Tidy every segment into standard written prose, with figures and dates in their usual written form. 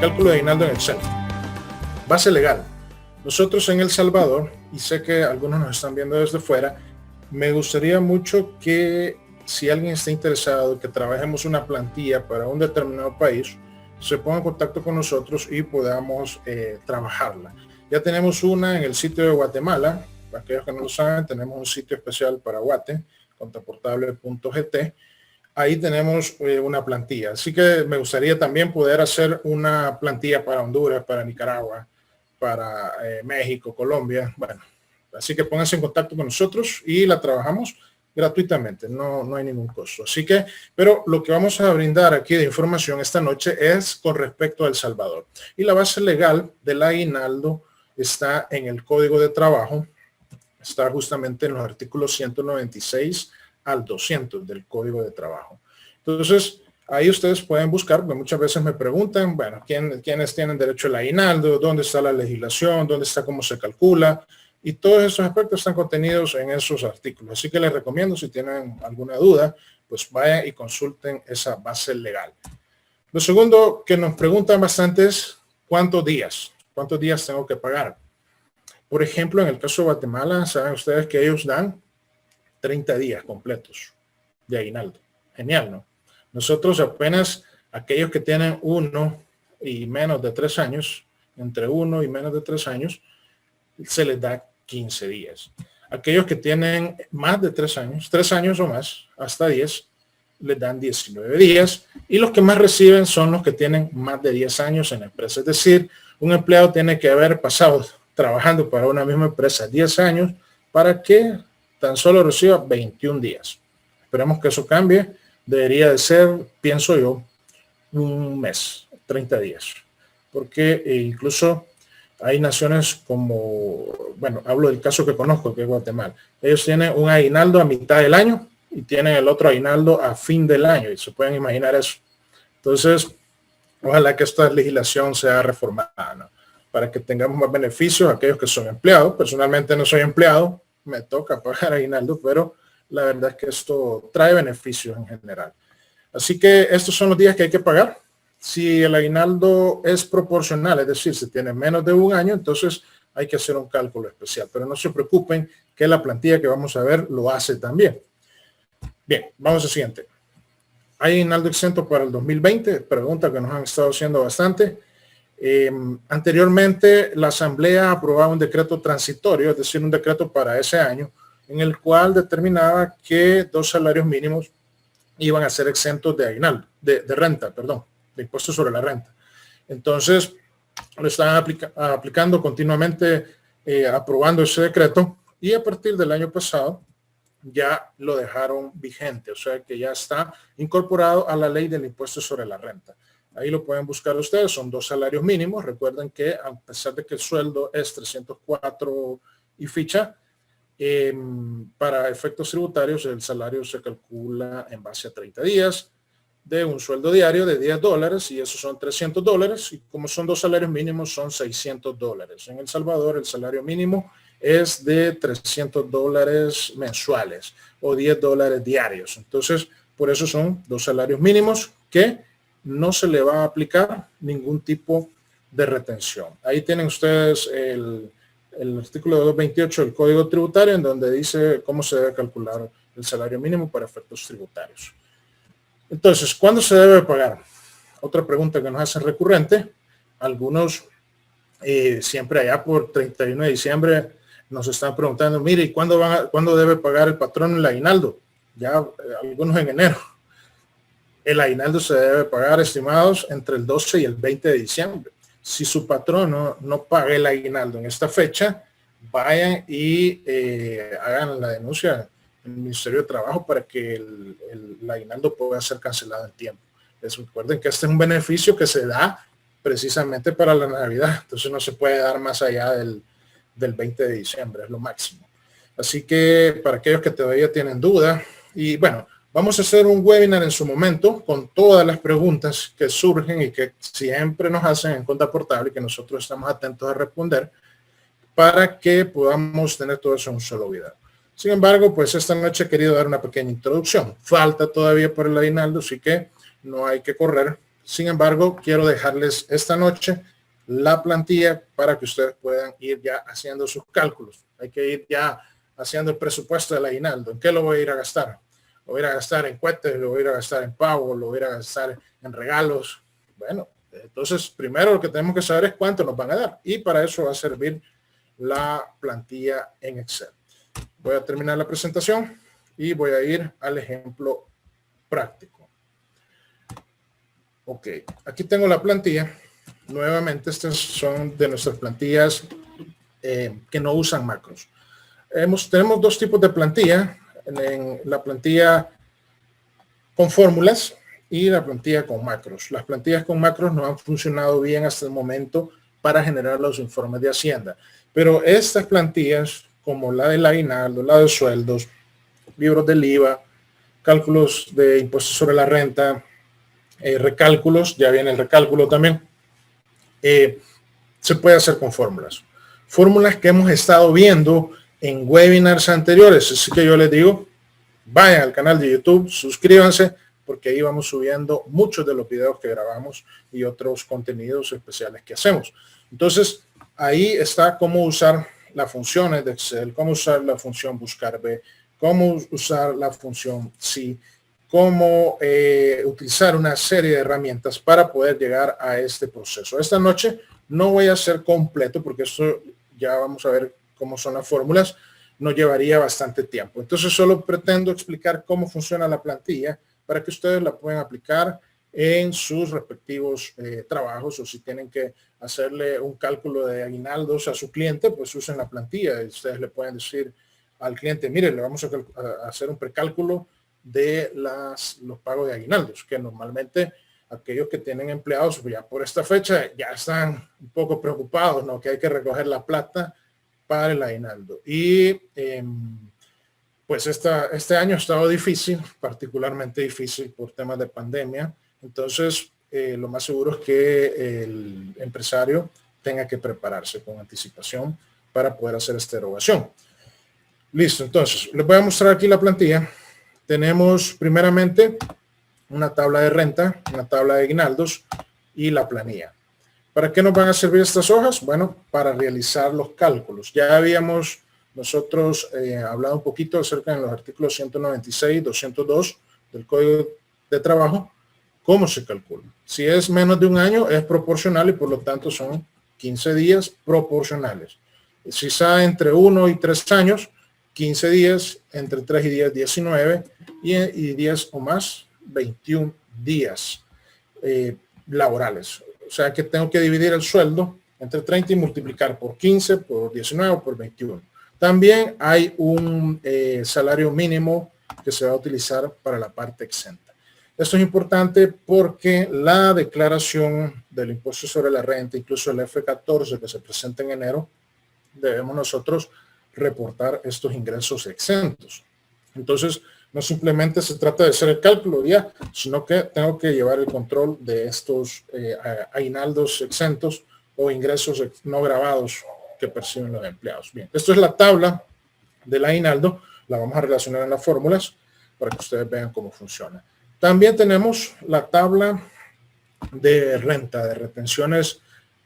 Cálculo de aguinaldo en Excel. Base legal. Nosotros en El Salvador, y sé que algunos nos están viendo desde fuera, me gustaría mucho que si alguien está interesado, que trabajemos una plantilla para un determinado país, se ponga en contacto con nosotros y podamos trabajarla. Ya tenemos una en el sitio de Guatemala. Para aquellos que no lo saben, tenemos un sitio especial para Guate, contaportable.gt. Ahí tenemos una plantilla. Así que me gustaría también poder hacer una plantilla para Honduras, para Nicaragua, para México, Colombia. Bueno, así que pónganse en contacto con nosotros y la trabajamos gratuitamente, no hay ningún costo. Así que, pero lo que vamos a brindar aquí de información esta noche es con respecto a El Salvador. Y la base legal del aguinaldo está en el Código de Trabajo, está justamente en los artículos 196 al 200 del Código de Trabajo. Entonces, ahí ustedes pueden buscar, porque muchas veces me preguntan, bueno, ¿quiénes tienen derecho al aguinaldo? ¿Dónde está la legislación? ¿Dónde está cómo se calcula? Y todos esos aspectos están contenidos en esos artículos. Así que les recomiendo, si tienen alguna duda, pues vayan y consulten esa base legal. Lo segundo que nos preguntan bastante es, ¿cuántos días? ¿Cuántos días tengo que pagar? Por ejemplo, en el caso de Guatemala, saben ustedes que ellos dan 30 días completos de aguinaldo. Genial, ¿no? Nosotros apenas aquellos que tienen 1 y menos de 3 años, entre 1 y menos de 3 años, se les da 15 días. Aquellos que tienen más de 3 años o más, hasta 10, les dan 19 días. Y los que más reciben son los que tienen más de 10 años en la empresa. Es decir, un empleado tiene que haber pasado trabajando para una misma empresa 10 años para que tan solo reciba 21 días. Esperemos que eso cambie. Debería de ser, pienso yo, un mes, 30 días. Porque incluso hay naciones como, bueno, hablo del caso que conozco, que es Guatemala. Ellos tienen un aguinaldo a mitad del año y tienen el otro aguinaldo a fin del año. Y se pueden imaginar eso. Entonces, ojalá que esta legislación sea reformada, ¿no? Para que tengamos más beneficios a aquellos que son empleados. Personalmente no soy empleado, me toca pagar aguinaldo, pero la verdad es que esto trae beneficios en general. Así que estos son los días que hay que pagar. Si el aguinaldo es proporcional, es decir, si tiene menos de un año, entonces hay que hacer un cálculo especial. Pero no se preocupen que la plantilla que vamos a ver lo hace también. Bien, vamos al siguiente. ¿Hay aguinaldo exento para el 2020? Pregunta que nos han estado haciendo bastante. Anteriormente la Asamblea aprobaba un decreto transitorio, es decir, un decreto para ese año, en el cual determinaba que 2 salarios mínimos iban a ser exentos de aguinaldo, de renta, perdón, de impuestos sobre la renta. Entonces, lo estaban aplicando continuamente, aprobando ese decreto, y a partir del año pasado ya lo dejaron vigente, o sea que ya está incorporado a la ley del impuesto sobre la renta. Ahí lo pueden buscar ustedes, son 2 salarios mínimos. Recuerden que a pesar de que el sueldo es 304 y ficha, para efectos tributarios el salario se calcula en base a 30 días de un sueldo diario de $10 y esos son $300 y como son 2 salarios mínimos son $600. En El Salvador el salario mínimo es de $300 mensuales o $10 diarios. Entonces, por eso son 2 salarios mínimos que no se le va a aplicar ningún tipo de retención. Ahí tienen ustedes el artículo 228 del Código Tributario, en donde dice cómo se debe calcular el salario mínimo para efectos tributarios. Entonces, ¿cuándo se debe pagar? Otra pregunta que nos hacen recurrente. Algunos siempre allá por 31 de diciembre nos están preguntando, mire, ¿y cuándo debe pagar el patrón el aguinaldo? Ya algunos en enero. El aguinaldo se debe pagar, estimados, entre el 12 y el 20 de diciembre. Si su patrono no paga el aguinaldo en esta fecha, vayan y hagan la denuncia en el Ministerio de Trabajo para que el aguinaldo pueda ser cancelado en tiempo. Recuerden que este es un beneficio que se da precisamente para la Navidad. Entonces no se puede dar más allá del 20 de diciembre, es lo máximo. Así que para aquellos que todavía tienen duda, y bueno, vamos a hacer un webinar en su momento con todas las preguntas que surgen y que siempre nos hacen en Cuenta Portable y que nosotros estamos atentos a responder para que podamos tener todo eso en un solo video. Sin embargo, pues esta noche he querido dar una pequeña introducción. Falta todavía por el aguinaldo, así que no hay que correr. Sin embargo, quiero dejarles esta noche la plantilla para que ustedes puedan ir ya haciendo sus cálculos. Hay que ir ya haciendo el presupuesto del aguinaldo. ¿En qué lo voy a ir a gastar? Lo voy a ir a gastar en cohetes, lo voy a ir a gastar en pavo, lo voy a ir a gastar en regalos. Bueno, entonces primero lo que tenemos que saber es cuánto nos van a dar, y para eso va a servir la plantilla en Excel. Voy a terminar la presentación y voy a ir al ejemplo práctico. Ok, aquí tengo la plantilla. Nuevamente, estas son de nuestras plantillas que no usan macros. Tenemos dos tipos de plantilla, en la plantilla con fórmulas y la plantilla con macros. Las plantillas con macros no han funcionado bien hasta el momento para generar los informes de Hacienda, pero estas plantillas, como la del aguinaldo, la de sueldos, libros del IVA, cálculos de impuestos sobre la renta, recálculos, ya viene el recálculo también, se puede hacer con fórmulas. Fórmulas que hemos estado viendo en webinars anteriores. Así que yo les digo, vayan al canal de YouTube, suscríbanse, porque ahí vamos subiendo muchos de los videos que grabamos y otros contenidos especiales que hacemos. Entonces, ahí está cómo usar las funciones de Excel, cómo usar la función buscar B, cómo usar la función sí, cómo utilizar una serie de herramientas para poder llegar a este proceso. Esta noche no voy a hacer completo, porque esto ya vamos a ver cómo son las fórmulas, nos llevaría bastante tiempo. Entonces solo pretendo explicar cómo funciona la plantilla para que ustedes la puedan aplicar en sus respectivos trabajos, o si tienen que hacerle un cálculo de aguinaldos a su cliente, pues usen la plantilla. Ustedes le pueden decir al cliente, mire, le vamos a hacer un precálculo de los pagos de aguinaldos, que normalmente aquellos que tienen empleados ya por esta fecha ya están un poco preocupados, ¿no? Que hay que recoger la plata para el aguinaldo. Y pues este año ha estado difícil, particularmente difícil por temas de pandemia. Entonces, lo más seguro es que el empresario tenga que prepararse con anticipación para poder hacer esta erogación. Listo, entonces, les voy a mostrar aquí la plantilla. Tenemos primeramente una tabla de renta, una tabla de aguinaldos y la planilla. ¿Para qué nos van a servir estas hojas? Bueno, para realizar los cálculos. Ya habíamos nosotros hablado un poquito acerca de los artículos 196, 202 del Código de Trabajo, cómo se calcula. Si es menos de un año, es proporcional y por lo tanto son 15 días proporcionales. Si está entre 1 y 3 años, 15 días, entre 3 y 10, 19, y 10 o más, 21 días laborales. O sea que tengo que dividir el sueldo entre 30 y multiplicar por 15, por 19 o por 21. También hay un salario mínimo que se va a utilizar para la parte exenta. Esto es importante porque la declaración del impuesto sobre la renta, incluso el F14 que se presenta en enero, debemos nosotros reportar estos ingresos exentos. Entonces, no simplemente se trata de hacer el cálculo ya, sino que tengo que llevar el control de estos aguinaldos exentos o ingresos no grabados que perciben los empleados. Bien, esto es la tabla del aguinaldo, la vamos a relacionar en las fórmulas para que ustedes vean cómo funciona. También tenemos la tabla de renta, de retenciones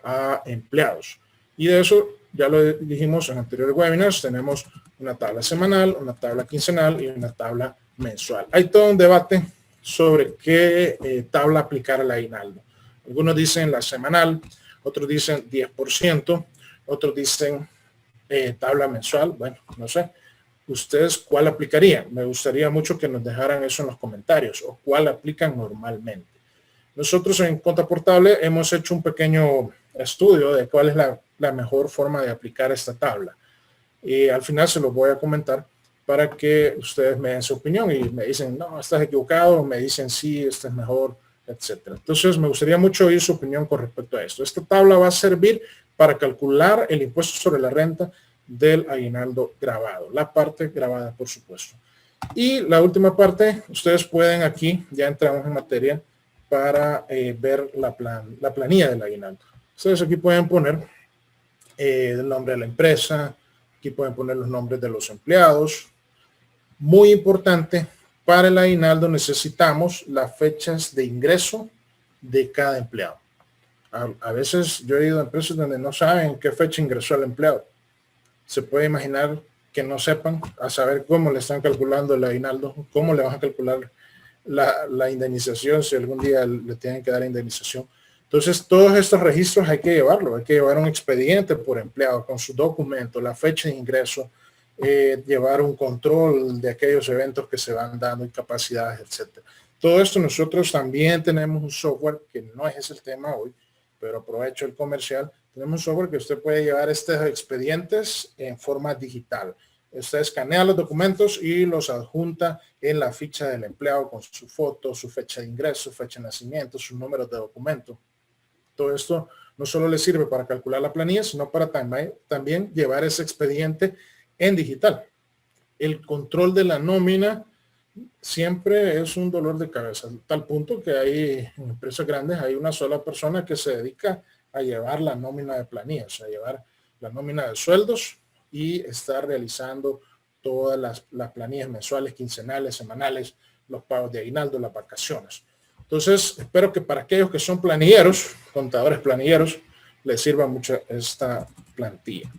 a empleados. Y de eso ya lo dijimos en anteriores webinars, tenemos una tabla semanal, una tabla quincenal y una tabla mensual. Hay todo un debate sobre qué tabla aplicar al aguinaldo. Algunos dicen la semanal, otros dicen 10%, otros dicen tabla mensual. Bueno, no sé. ¿Ustedes cuál aplicarían? Me gustaría mucho que nos dejaran eso en los comentarios, o cuál aplican normalmente. Nosotros en Cuenta Portable hemos hecho un pequeño estudio de cuál es la mejor forma de aplicar esta tabla. Y al final se los voy a comentar para que ustedes me den su opinión y me dicen, no, estás equivocado, o me dicen, sí, este es mejor, etcétera. Entonces, me gustaría mucho oír su opinión con respecto a esto. Esta tabla va a servir para calcular el impuesto sobre la renta del aguinaldo grabado, la parte grabada, por supuesto. Y la última parte, ustedes pueden aquí, ya entramos en materia, para ver la planilla del aguinaldo. Ustedes aquí pueden poner el nombre de la empresa, aquí pueden poner los nombres de los empleados. Muy importante, para el aguinaldo necesitamos las fechas de ingreso de cada empleado. A veces yo he ido a empresas donde no saben qué fecha ingresó el empleado. Se puede imaginar que no sepan a saber cómo le están calculando el aguinaldo, cómo le van a calcular la indemnización, si algún día le tienen que dar indemnización. Entonces, todos estos registros hay que llevarlo, hay que llevar un expediente por empleado con su documento, la fecha de ingreso, llevar un control de aquellos eventos que se van dando, incapacidades, etcétera. Todo esto nosotros también tenemos un software que no es el tema hoy, pero aprovecho el comercial. Tenemos un software que usted puede llevar estos expedientes en forma digital. Usted escanea los documentos y los adjunta en la ficha del empleado con su foto, su fecha de ingreso, fecha de nacimiento, sus números de documento. Todo esto no solo le sirve para calcular la planilla, sino para también llevar ese expediente en digital. El control de la nómina siempre es un dolor de cabeza, tal punto que hay en empresas grandes, hay una sola persona que se dedica a llevar la nómina de planillas, a llevar la nómina de sueldos y estar realizando todas las planillas mensuales, quincenales, semanales, los pagos de aguinaldo, las vacaciones. Entonces, espero que para aquellos que son planilleros, contadores planilleros, les sirva mucho esta plantilla.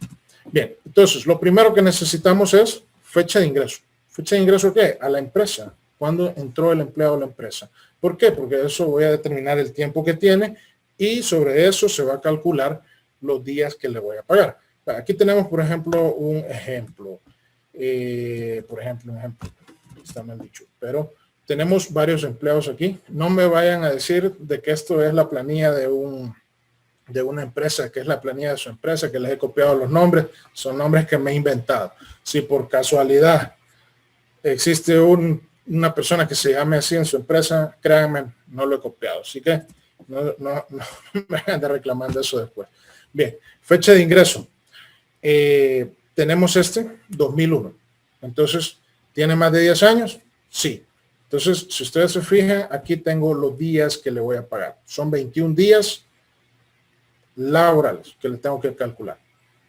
Bien, entonces, lo primero que necesitamos es fecha de ingreso. ¿Fecha de ingreso qué? A la empresa. ¿Cuándo entró el empleado a la empresa? ¿Por qué? Porque eso voy a determinar el tiempo que tiene y sobre eso se va a calcular los días que le voy a pagar. Aquí tenemos, por ejemplo, un ejemplo. Está mal dicho, pero tenemos varios empleados aquí. No me vayan a decir de que esto es la planilla de una empresa, que es la planilla de su empresa, que les he copiado los nombres. Son nombres que me he inventado. Si por casualidad existe una persona que se llame así en su empresa, créanme, no lo he copiado. Así que no me hagan de reclamando eso después. Bien, fecha de ingreso. Tenemos 2001. Entonces, ¿tiene más de 10 años? Sí. Entonces, si ustedes se fijan, aquí tengo los días que le voy a pagar. Son 21 días laborales que le tengo que calcular.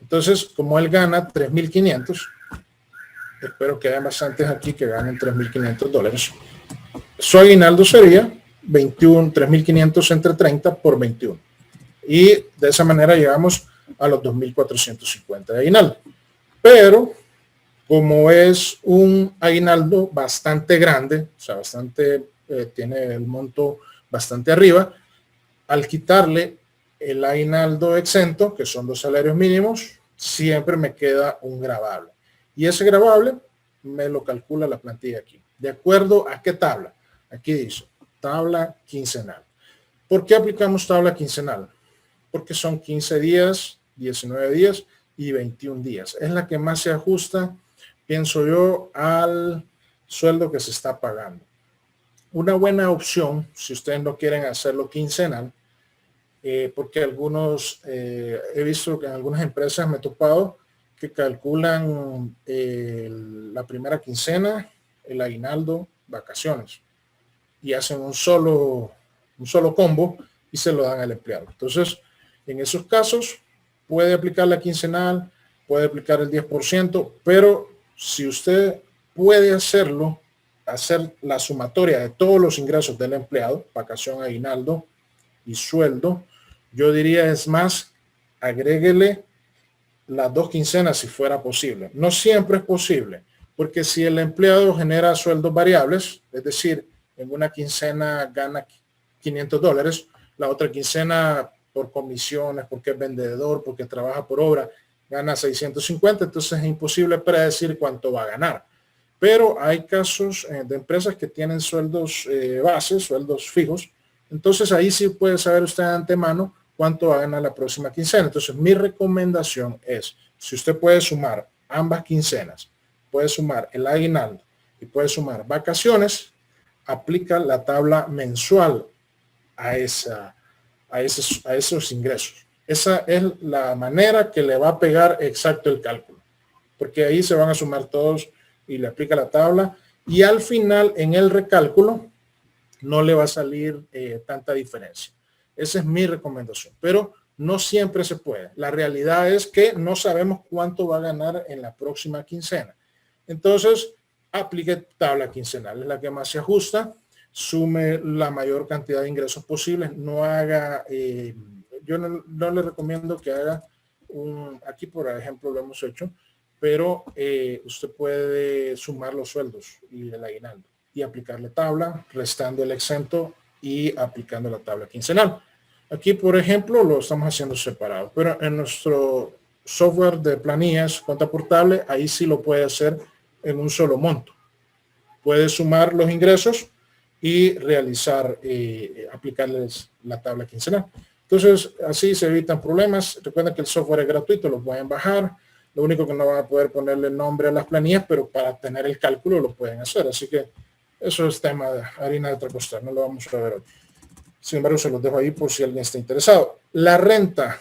Entonces, como él gana 3.500, espero que haya bastantes aquí que ganen $3.500. Su aguinaldo sería 3.500 entre 30 por 21. Y de esa manera llegamos a los 2.450 de aguinaldo. Pero como es un aguinaldo bastante grande, o sea, tiene el monto bastante arriba, al quitarle el aguinaldo exento, que son 2 salarios mínimos, siempre me queda un gravable. Y ese gravable me lo calcula la plantilla aquí. ¿De acuerdo a qué tabla? Aquí dice, tabla quincenal. ¿Por qué aplicamos tabla quincenal? Porque son 15 días, 19 días y 21 días. Es la que más se ajusta, pienso yo, al sueldo que se está pagando. Una buena opción, si ustedes no quieren hacerlo quincenal, porque he visto que en algunas empresas me he topado que calculan la primera quincena, el aguinaldo, vacaciones, y hacen un solo combo y se lo dan al empleado. Entonces, en esos casos, puede aplicar la quincenal, puede aplicar el 10%, pero si usted puede hacer la sumatoria de todos los ingresos del empleado, vacación, aguinaldo y sueldo, yo diría es más, agréguele las 2 quincenas si fuera posible. No siempre es posible, porque si el empleado genera sueldos variables, es decir, en una quincena gana $500, la otra quincena por comisiones, porque es vendedor, porque trabaja por obra, gana 650, entonces es imposible predecir cuánto va a ganar. Pero hay casos de empresas que tienen sueldos bases, sueldos fijos, entonces ahí sí puede saber usted de antemano cuánto va a ganar la próxima quincena. Entonces mi recomendación es, si usted puede sumar ambas quincenas, puede sumar el aguinaldo y puede sumar vacaciones, aplica la tabla mensual a esos ingresos. Esa es la manera que le va a pegar exacto el cálculo, porque ahí se van a sumar todos y le aplica la tabla y al final en el recálculo no le va a salir tanta diferencia. Esa es mi recomendación, pero no siempre se puede. La realidad es que no sabemos cuánto va a ganar en la próxima quincena. Entonces, aplique tabla quincenal, es la que más se ajusta. sume la mayor cantidad de ingresos posibles. No haga, yo no le recomiendo que haga aquí por ejemplo lo hemos hecho, pero usted puede sumar los sueldos y el aguinaldo y aplicarle tabla, restando el exento y aplicando la tabla quincenal. Aquí, por ejemplo, lo estamos haciendo separado, pero en nuestro software de planillas, cuenta portable, ahí sí lo puede hacer en un solo monto. Puede sumar los ingresos y realizar, aplicarles la tabla quincenal. Entonces, así se evitan problemas. Recuerden que el software es gratuito, lo pueden bajar. Lo único que no van a poder ponerle nombre a las planillas, pero para tener el cálculo lo pueden hacer. Así que eso es tema de harina de otra cosa, no lo vamos a ver hoy. Sin embargo, se los dejo ahí por si alguien está interesado. La renta,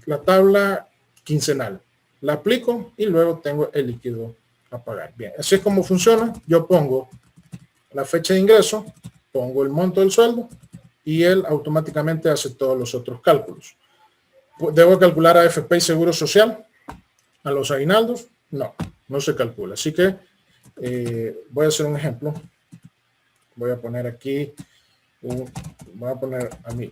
la tabla quincenal, la aplico y luego tengo el líquido a pagar. Bien, así es como funciona. Yo pongo la fecha de ingreso, pongo el monto del sueldo y él automáticamente hace todos los otros cálculos. ¿Debo calcular AFP y Seguro Social? ¿A los aguinaldos? No, no se calcula. Así que voy a hacer un ejemplo. Voy a poner aquí, voy a poner a mí.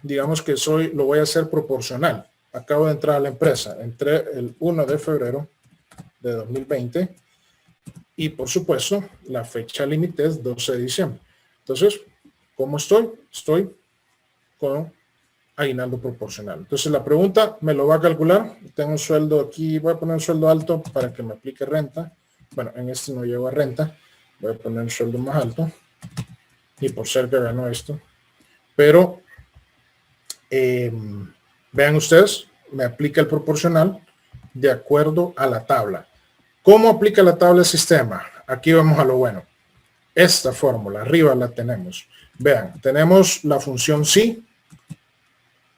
Digamos que lo voy a hacer proporcional. Acabo de entrar a la empresa. Entré el 1 de febrero de 2020 y por supuesto la fecha límite es 12 de diciembre. Entonces, ¿cómo estoy? Estoy con aguinaldo proporcional. Entonces la pregunta me lo va a calcular. Tengo un sueldo aquí, voy a poner un sueldo alto para que me aplique renta. Bueno, en este no llego a renta. Voy a poner un sueldo más alto. Y por ser que ganó esto. Pero vean ustedes, me aplica el proporcional de acuerdo a la tabla. ¿Cómo aplica la tabla del sistema? Aquí vamos a lo bueno. Esta fórmula, arriba la tenemos. Vean, tenemos la función sí,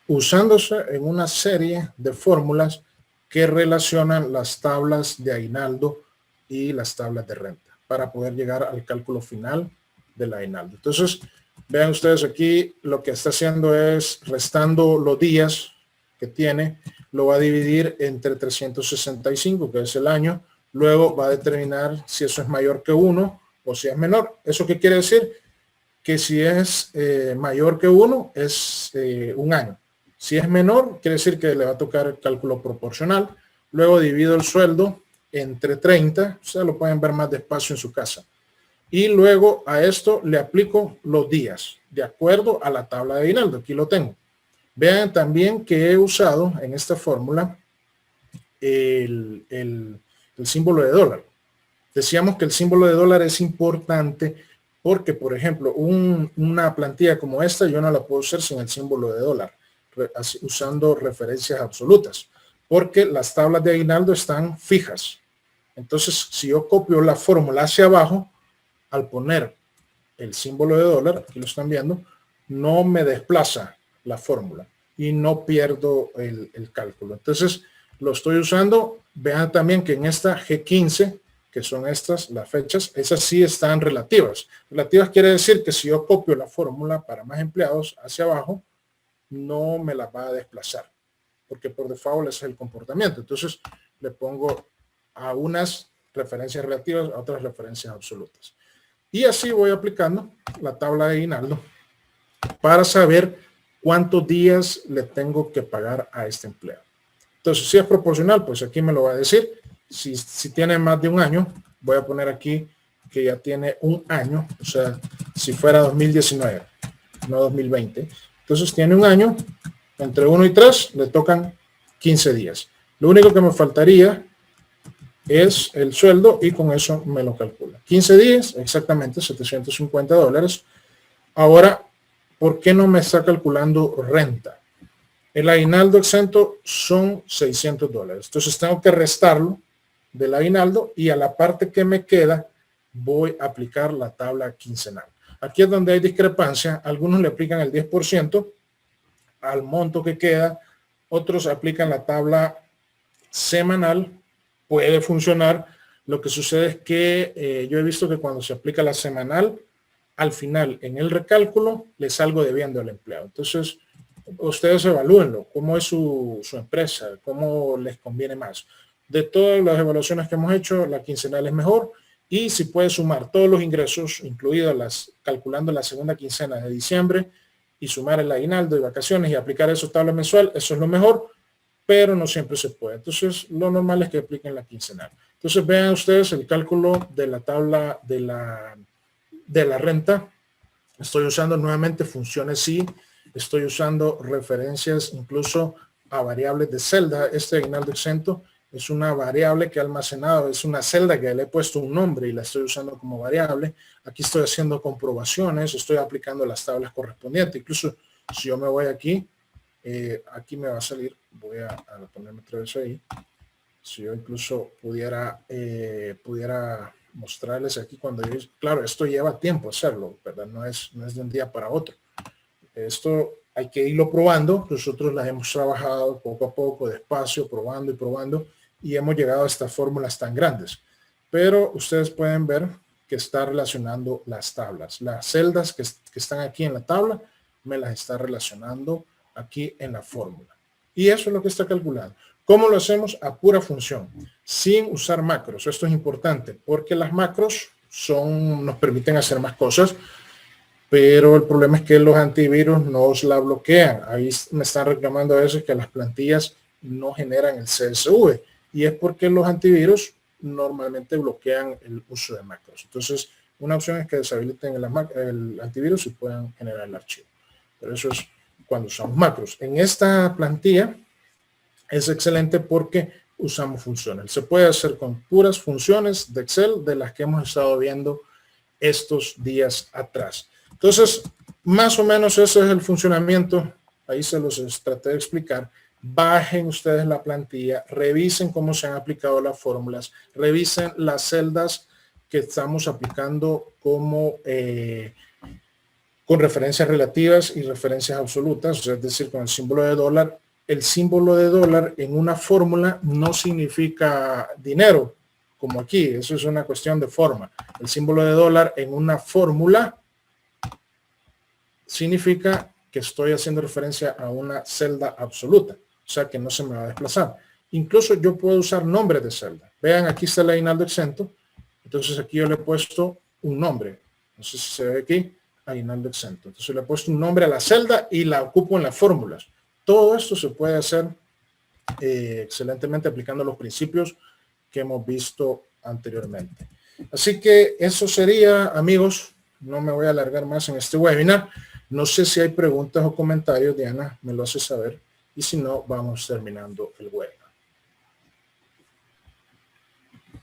usándose en una serie de fórmulas que relacionan las tablas de aguinaldo y las tablas de renta para poder llegar al cálculo final del aguinaldo. Entonces, vean ustedes aquí, lo que está haciendo es restando los días que tiene, lo va a dividir entre 365, que es el año, luego va a determinar si eso es mayor que 1 o si es menor. ¿Eso qué quiere decir? Que si es mayor que 1 es un año. Si es menor, quiere decir que le va a tocar el cálculo proporcional. Luego divido el sueldo entre 30. Ustedes lo pueden ver más despacio en su casa. Y luego a esto le aplico los días de acuerdo a la tabla de aguinaldo. Aquí lo tengo. Vean también que he usado en esta fórmula el símbolo de dólar. Decíamos que el símbolo de dólar es importante porque, por ejemplo, una plantilla como esta yo no la puedo hacer sin el símbolo de dólar, usando referencias absolutas, porque las tablas de aguinaldo están fijas. Entonces, si yo copio la fórmula hacia abajo, al poner el símbolo de dólar, aquí lo están viendo, no me desplaza la fórmula y no pierdo el cálculo. Entonces, lo estoy usando. Vean también que en esta G15, que son estas, las fechas, esas sí están relativas. Relativas quiere decir que si yo copio la fórmula para más empleados hacia abajo, no me la va a desplazar, porque por default ese es el comportamiento. Entonces, le pongo a unas referencias relativas, a otras referencias absolutas. Y así voy aplicando la tabla de aguinaldo para saber cuántos días le tengo que pagar a este empleado. Entonces, si es proporcional, pues aquí me lo va a decir. Si tiene más de un año, voy a poner aquí que ya tiene un año. O sea, si fuera 2019, no 2020. Entonces tiene un año, entre 1 y 3 le tocan 15 días. Lo único que me faltaría es el sueldo y con eso me lo calcula. 15 días, exactamente $750. Ahora, ¿por qué no me está calculando renta? El aguinaldo exento son $600. Entonces tengo que restarlo del aguinaldo y a la parte que me queda voy a aplicar la tabla quincenal. Aquí es donde hay discrepancia. Algunos le aplican el 10% al monto que queda. Otros aplican la tabla semanal. Puede funcionar. Lo que sucede es que yo he visto que cuando se aplica la semanal, al final en el recálculo le salgo debiendo al empleado. Entonces, ustedes evalúenlo, cómo es su empresa, cómo les conviene más. De todas las evaluaciones que hemos hecho, la quincenal es mejor Y si puede sumar todos los ingresos, incluidos calculando la segunda quincena de diciembre, y sumar el aguinaldo y vacaciones y aplicar eso tabla mensual, eso es lo mejor, pero no siempre se puede. Entonces, lo normal es que apliquen la quincenal. Entonces, vean ustedes el cálculo de la tabla de la renta. Estoy usando nuevamente funciones sí, estoy usando referencias incluso a variables de celda. Este aguinaldo exento es una variable que he almacenado, es una celda que le he puesto un nombre y la estoy usando como variable. Aquí estoy haciendo comprobaciones, estoy aplicando las tablas correspondientes. Incluso si yo me voy aquí, aquí me va a salir, voy a ponerme otra vez ahí. Si yo incluso pudiera mostrarles aquí cuando yo, claro, esto lleva tiempo hacerlo, ¿verdad? No es de un día para otro. Esto hay que irlo probando. Nosotros las hemos trabajado poco a poco, despacio, probando y probando, y hemos llegado a estas fórmulas tan grandes. Pero ustedes pueden ver que está relacionando las tablas. Las celdas que están aquí en la tabla, me las está relacionando aquí en la fórmula. Y eso es lo que está calculando. ¿Cómo lo hacemos? A pura función, sin usar macros. Esto es importante porque las macros nos permiten hacer más cosas, pero el problema es que los antivirus nos la bloquean. Ahí me están reclamando a veces que las plantillas no generan el CSV, y es porque los antivirus normalmente bloquean el uso de macros. Entonces, una opción es que deshabiliten el antivirus y puedan generar el archivo. Pero eso es cuando usamos macros. En esta plantilla es excelente porque usamos funciones. Se puede hacer con puras funciones de Excel de las que hemos estado viendo estos días atrás. Entonces, más o menos ese es el funcionamiento. Ahí se los traté de explicar. Bajen ustedes la plantilla, revisen cómo se han aplicado las fórmulas, revisen las celdas que estamos aplicando como con referencias relativas y referencias absolutas, o sea, es decir, con el símbolo de dólar. El símbolo de dólar en una fórmula no significa dinero, como aquí. Eso es una cuestión de forma. El símbolo de dólar en una fórmula significa que estoy haciendo referencia a una celda absoluta, o sea que no se me va a desplazar. Incluso yo puedo usar nombres de celda. Vean, aquí está el aguinaldo exento. Entonces aquí yo le he puesto un nombre. No sé si se ve aquí, aguinaldo exento. Entonces le he puesto un nombre a la celda y la ocupo en las fórmulas. Todo esto se puede hacer excelentemente aplicando los principios que hemos visto anteriormente. Así que eso sería, amigos. No me voy a alargar más en este webinar. No sé si hay preguntas o comentarios, Diana, me lo hace saber. Y si no, vamos terminando el webinar.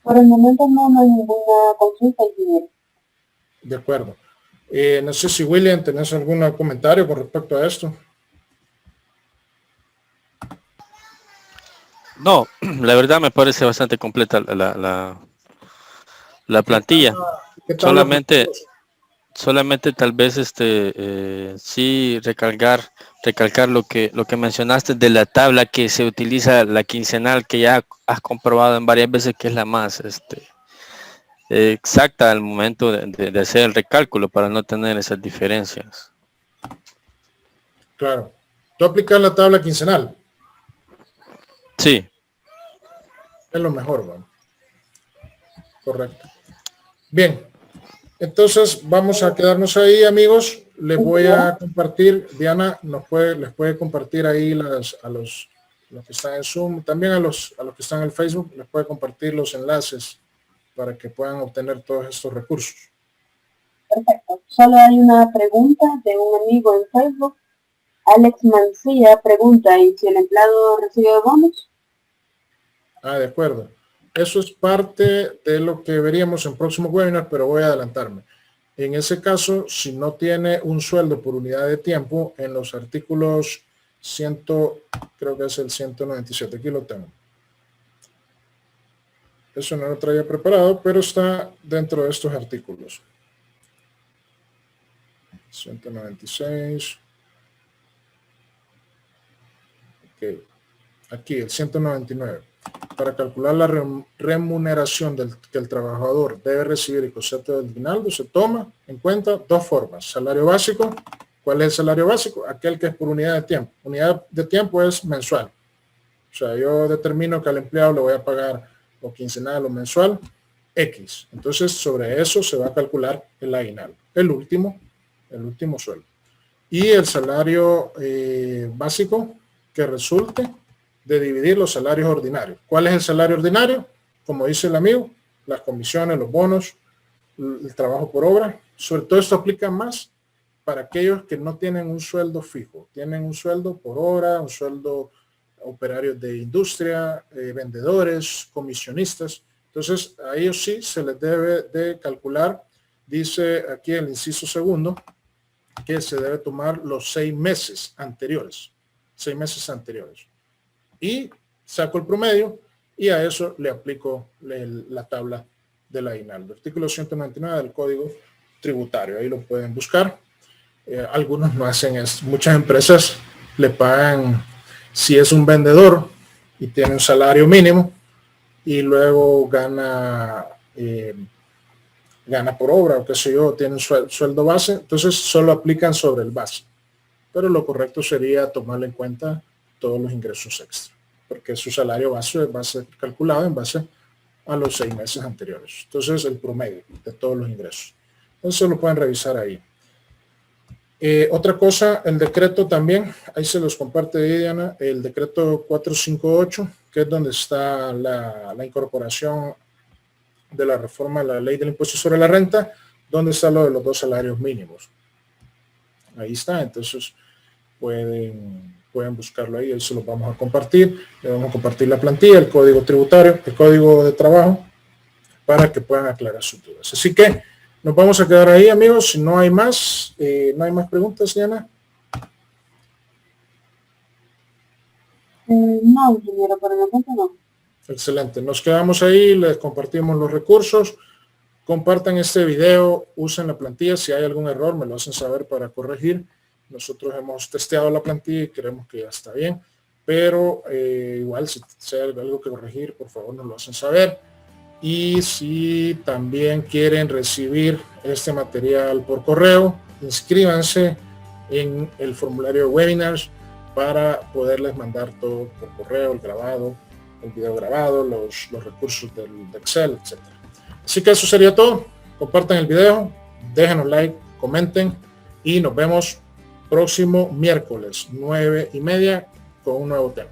Por el momento no hay ninguna consulta, ingeniero. De acuerdo. No sé si William, ¿tenés algún comentario con respecto a esto? No, la verdad me parece bastante completa la plantilla. ¿Qué tal Solamente tal vez sí recalcar lo que mencionaste de la tabla que se utiliza, la quincenal, que ya has comprobado en varias veces que es la más exacta al momento de hacer el recálculo para no tener esas diferencias. Claro. ¿Tú aplicas la tabla quincenal? Sí. Es lo mejor, ¿no? Correcto. Bien. Entonces vamos a quedarnos ahí, amigos. Les voy a compartir, Diana les puede compartir ahí a los que están en Zoom, también a los que están en Facebook, les puede compartir los enlaces para que puedan obtener todos estos recursos. Perfecto. Solo hay una pregunta de un amigo en Facebook. Alex Mancilla pregunta, ¿y si el empleado recibe bonos? De acuerdo. Eso es parte de lo que veríamos en próximos webinars, pero voy a adelantarme. En ese caso, si no tiene un sueldo por unidad de tiempo, en los artículos creo que es el 197, aquí lo tengo. Eso no lo traía preparado, pero está dentro de estos artículos. 196. Ok. Aquí, el 199. Para calcular la remuneración que el trabajador debe recibir y concepto del aguinaldo, se toma en cuenta dos formas. Salario básico. ¿Cuál es el salario básico? Aquel que es por unidad de tiempo. Unidad de tiempo es mensual. O sea, yo determino que al empleado le voy a pagar o quincenal o mensual. X. Entonces, sobre eso se va a calcular el aguinaldo, el último sueldo. Y el salario básico que resulte de dividir los salarios ordinarios. ¿Cuál es el salario ordinario? Como dice el amigo, las comisiones, los bonos, el trabajo por obra. Sobre todo esto aplica más para aquellos que no tienen un sueldo fijo, tienen un sueldo por hora, un sueldo operarios de industria, vendedores, comisionistas. Entonces a ellos sí se les debe de calcular, dice aquí el inciso segundo, que se debe tomar los 6 meses anteriores, y saco el promedio y a eso le aplico la tabla del aguinaldo. Artículo 199 del Código Tributario, ahí lo pueden buscar. Algunos no hacen eso. Muchas empresas le pagan, si es un vendedor y tiene un salario mínimo y luego gana por obra o qué sé yo, tiene un sueldo base, entonces solo aplican sobre el base. Pero lo correcto sería tomarle en cuenta todos los ingresos extra, porque su salario base va a ser calculado en base a los 6 meses anteriores. Entonces el promedio de todos los ingresos. Entonces lo pueden revisar ahí. Otra cosa, el decreto también, ahí se los comparte Diana, el decreto 458, que es donde está la incorporación de la reforma a la ley del impuesto sobre la renta, donde está lo de los 2 salarios mínimos. Ahí está, entonces pueden buscarlo ahí se lo vamos a compartir. Le vamos a compartir la plantilla, el código tributario, el código de trabajo, para que puedan aclarar sus dudas. Así que nos vamos a quedar ahí, amigos. Si no hay más preguntas, Diana. No, ingeniero, por el momento no. Excelente. Nos quedamos ahí, les compartimos los recursos. Compartan este video, usen la plantilla. Si hay algún error, me lo hacen saber para corregir. Nosotros hemos testeado la plantilla y creemos que ya está bien. Pero igual, si hay algo que corregir, por favor, nos lo hacen saber. Y si también quieren recibir este material por correo, inscríbanse en el formulario de webinars para poderles mandar todo por correo, el grabado, el video grabado, los recursos de Excel, etc. Así que eso sería todo. Compartan el video, déjenos like, comenten y nos vemos próximo miércoles 9:30 con un nuevo tema.